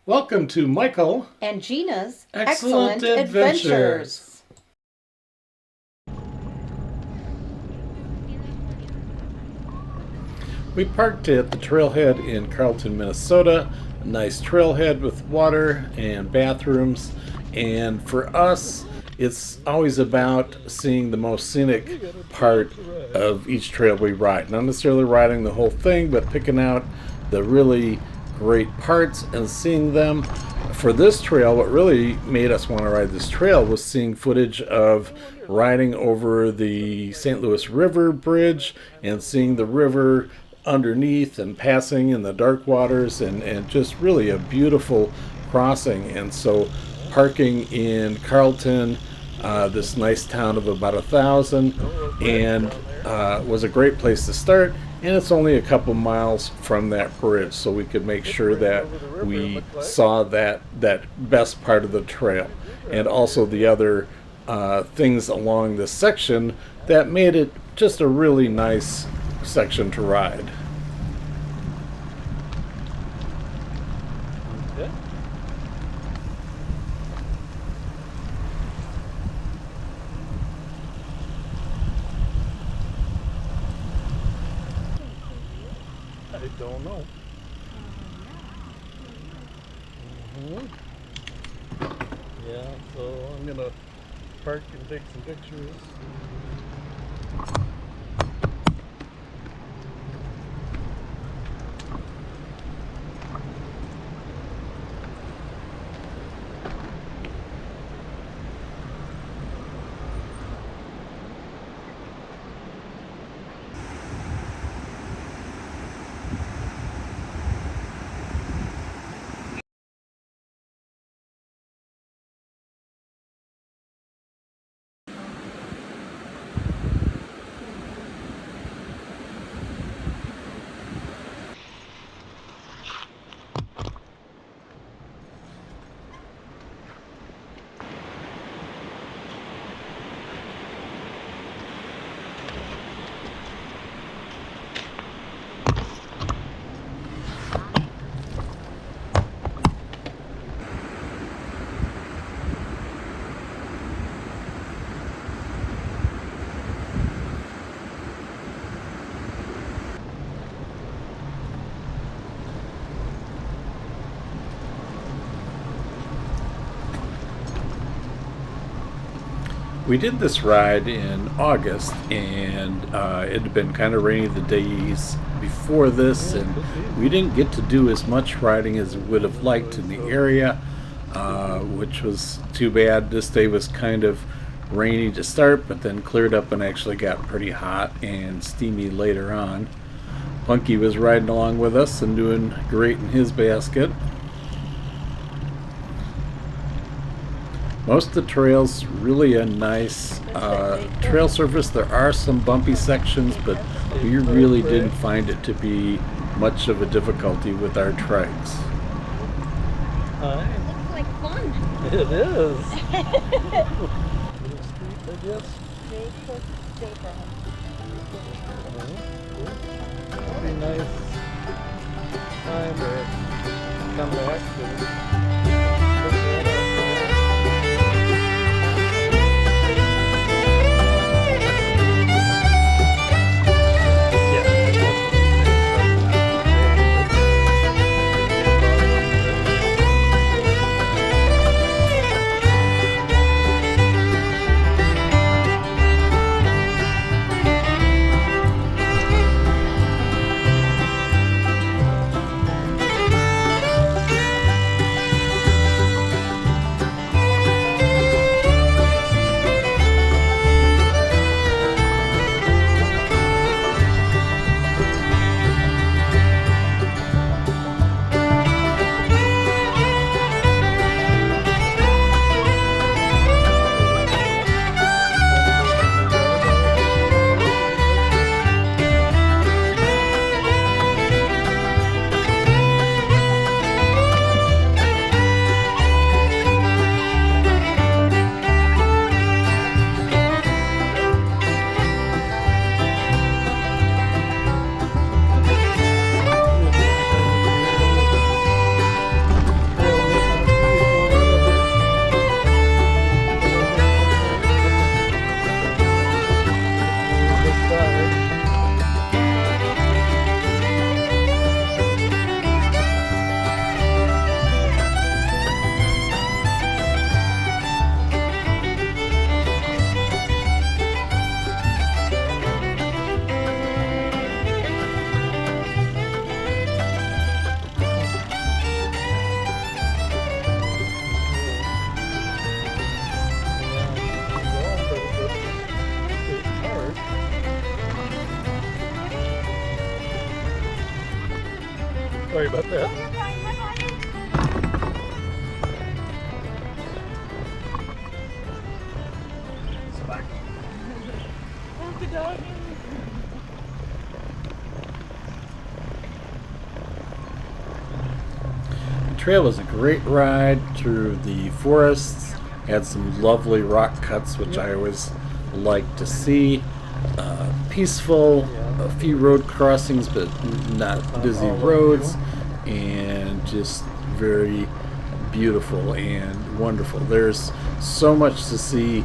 Welcome to Michael and Gina's Excellent Adventures. We parked at the trailhead in Carlton, Minnesota. A nice trailhead with water and bathrooms. And for us, it's always about seeing the most scenic part of each trail we ride. Not necessarily riding the whole thing, but picking out the really great parts and seeing them. For this trail, what really made us want to ride this trail was seeing footage of riding over the St. Louis River Bridge and seeing the river underneath and passing in the dark waters, and just really a beautiful crossing. And so parking in Carlton, this nice town of about 1,000, and was a great place to start. And it's only a couple miles from that bridge, so we could make sure that we saw that best part of the trail, and also the other things along this section that made it just a really nice section to ride. I don't know. Yeah, so I'm gonna park and take some pictures. We did this ride in August, and it had been kind of rainy the days before this, and we didn't get to do as much riding as we would have liked in the area, which was too bad. This day was kind of rainy to start, but then cleared up and actually got pretty hot and steamy later on. Punky was riding along with us and doing great in his basket. Most of the trail's really a nice trail surface. There are some bumpy sections, but we really didn't find it to be much of a difficulty with our trikes. Hi. Looks like fun. It is. I guess. It'll be nice time to come back to look at it. Sorry about that. The trail was a great ride through the forests. Had some lovely rock cuts, which I always like to see. Peaceful, a few road crossings, but not busy roads, and just very beautiful and wonderful. There's so much to see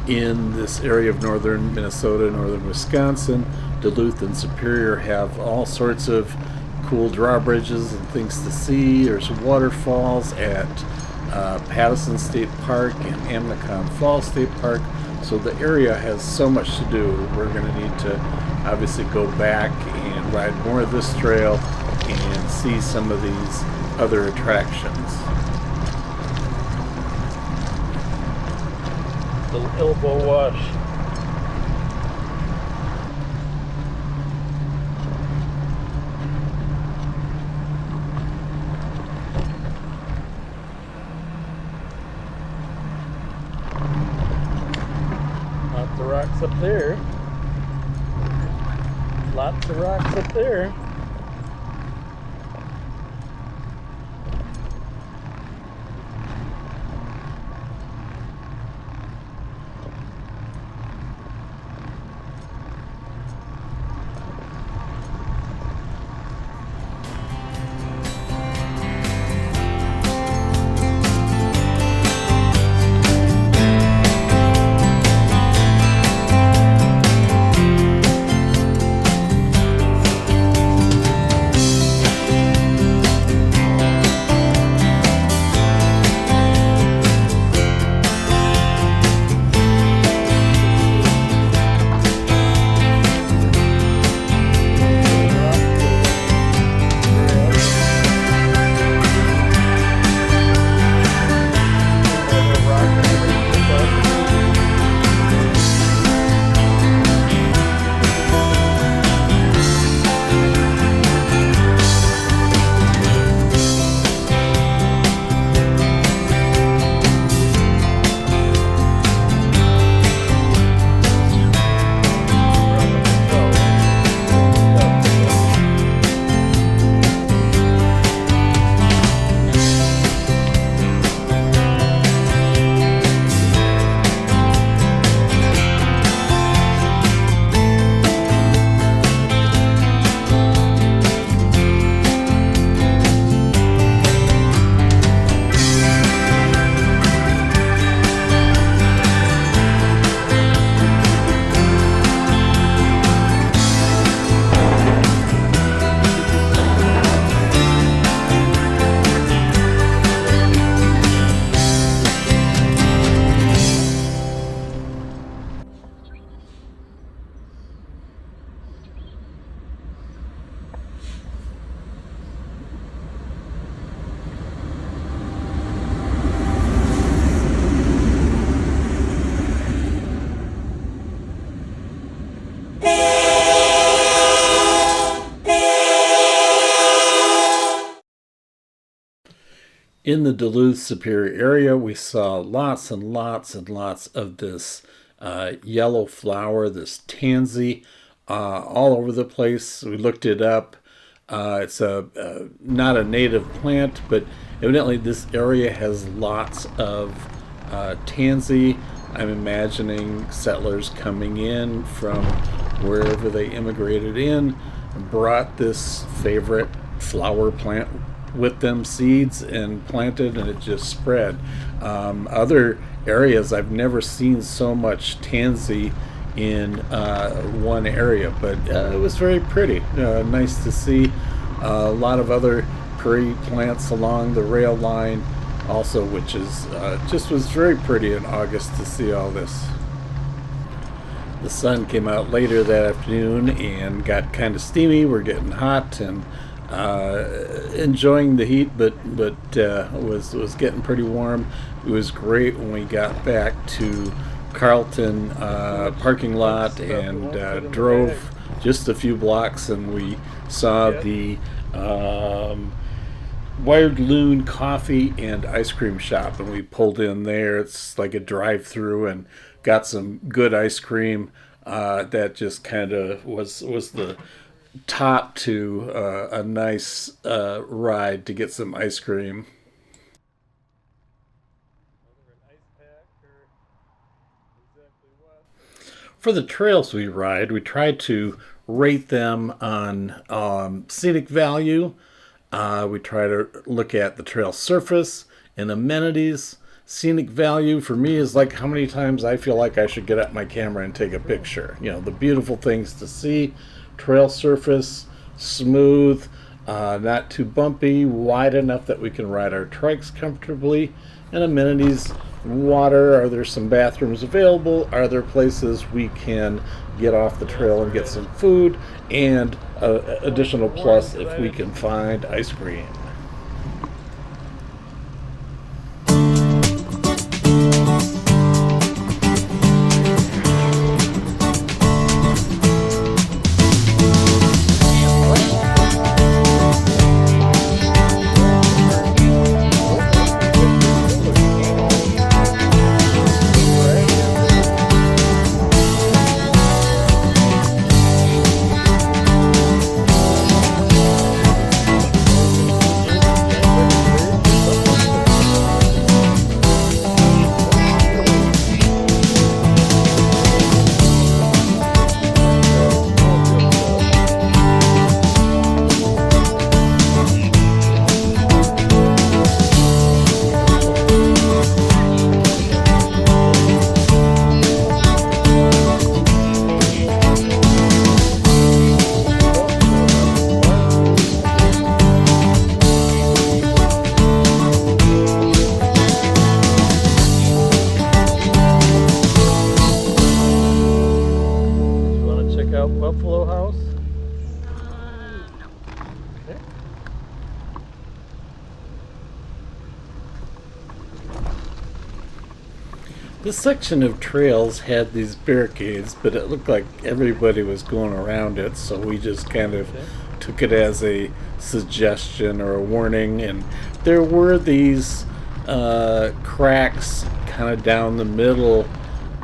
in this area of northern Minnesota, northern Wisconsin. Duluth and Superior have all sorts of cool drawbridges and things to see. There's waterfalls at Pattison State Park and Amnicon Falls State Park. So the area has so much to do. We're going to need to obviously go back and ride more of this trail and see some of these other attractions. Little elbow wash. Lots of rocks up there. Lots of rocks up there. In the Duluth Superior area, we saw lots and lots and lots of this yellow flower, this tansy, all over the place. We looked it up. It's not a native plant, but evidently this area has lots of tansy. I'm imagining settlers coming in from wherever they immigrated in, brought this favorite flower plant with them, seeds, and planted, and it just spread. Other areas, I've never seen so much tansy in one area, but it was very pretty. Nice to see. A lot of other prairie plants along the rail line also, which is just was very pretty in August to see all this. The sun came out later that afternoon and got kind of steamy. We're getting hot and enjoying the heat, but was getting pretty warm. It was great when we got back to Carlton parking lot and drove just a few blocks, and we saw the Wired Loon Coffee and Ice Cream Shop, and we pulled in there. It's like a drive-through, and got some good ice cream. That just kind of was the top to a nice ride to get some ice cream. Whether an ice pack or exactly what. For the trails we ride, we try to rate them on scenic value. We try to look at the trail surface and amenities. Scenic value for me is like how many times I feel like I should get out my camera and take a picture. You know, the beautiful things to see. Trail surface, smooth, not too bumpy, wide enough that we can ride our trikes comfortably. And amenities, water, are there some bathrooms available? Are there places we can get off the trail and get some food? And additional plus if we can find ice cream. Buffalo House? Okay. This section of trails had these barricades, but it looked like everybody was going around it, so we just kind of took it as a suggestion or a warning. And there were these cracks kind of down the middle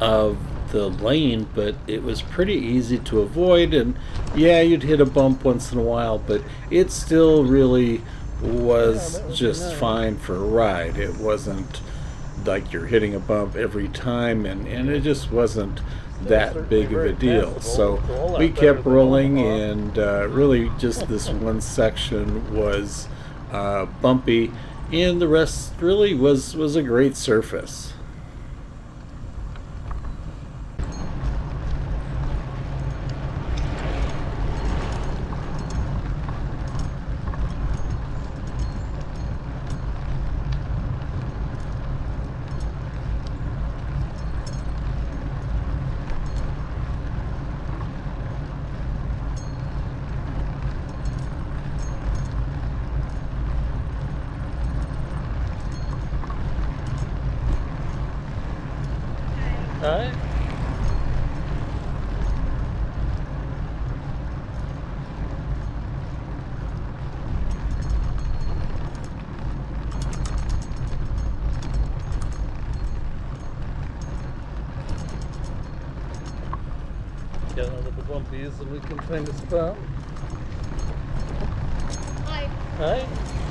of the lane, but it was pretty easy to avoid. And yeah, you'd hit a bump once in a while, but it still really was just fine for a ride. It wasn't like you're hitting a bump every time, and it just wasn't that big of a deal. So we kept rolling, and really just this one section was bumpy, and the rest really was a great surface. Hi. Get out of the bumpies and we can find a spot. Hi. Hi.